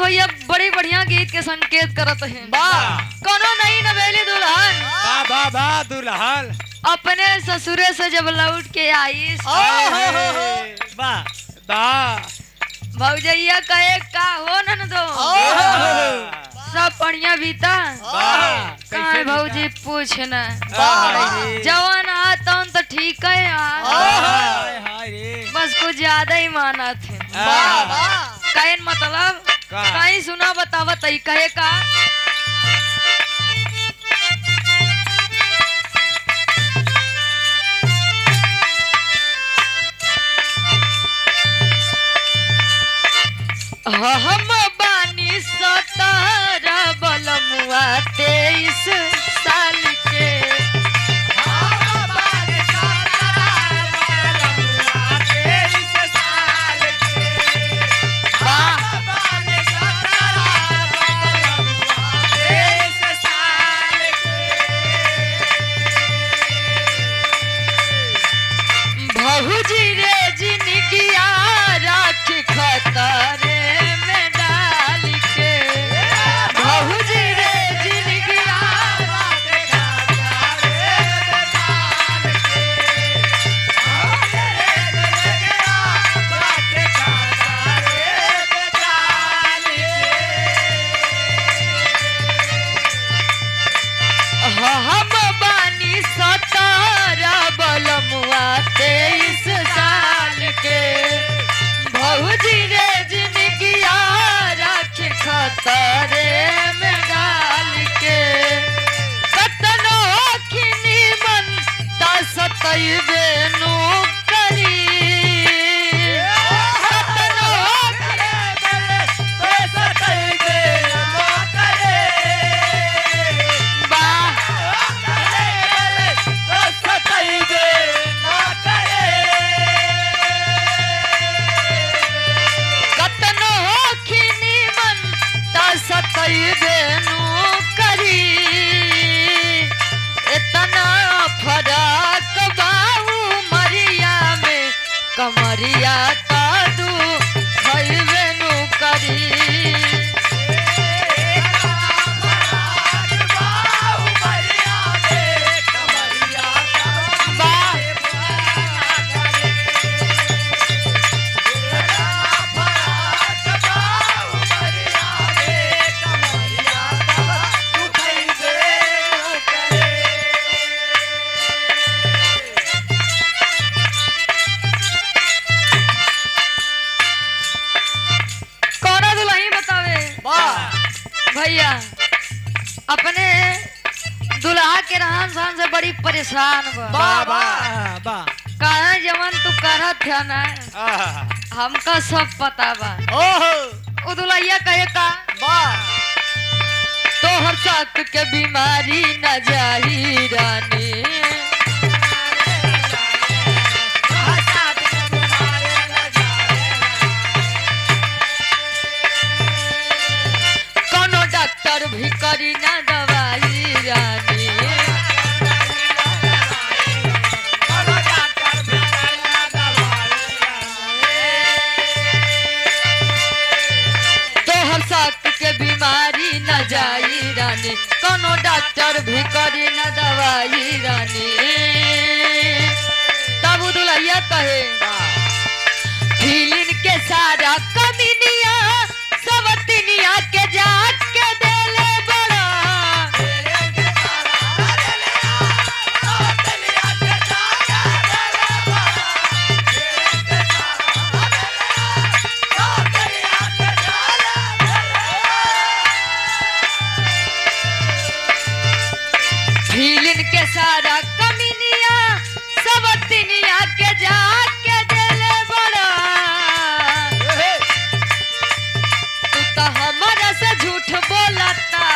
भैया बड़े बढ़िया गीत के संकेत करत है। कोनो नहीं नवेली दुल्हन दुल्हन अपने ससुरे से जब लौट के आई भौजैया कहे का हो ननदो सब बढ़िया बीता कहाँ भौजी पूछना जवान आता तो ठीक है बस कुछ ज्यादा ही माना थे कहे मतलब कहीं सुना बतावत कहे का हम बानी 17 बलमुआ 23 साल के भौजी रे जिनगिया राखी खतरे में डाल के भौजी रे जिनगिया हम बानी 17 बलमुआ 23 साल के भौजी रे जिनगिया राखी खतरे में डाल के कतनो खिनी मन ता सतैबे नु करी कमरिया कादू खैबे नु करी भैया अपने दुल्हा के रहन सहन से बड़ी परेशान कहा जवन तू करत है ना हमका सब पता बा ओ दुल्हैया कहे का तोहर शक के बीमारी न जाही रानी भी करी ना दवाई रानी तोहर शक के बीमारी न जाई रानी कोनो डॉक्टर भी करी ना दवाई रानी तब दुल्हैया कहे फिलिन के सारा कमीनिया सबतिनिया के जाग के के सारा कमीनिया सबतिनिया के जाके देले बड़ा तू तो हमारा से झूठ बोलता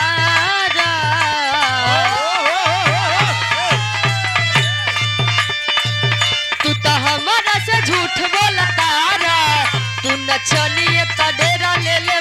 तू तो हमारा से झूठ बोलता तू नचनिए का डेरा ले ले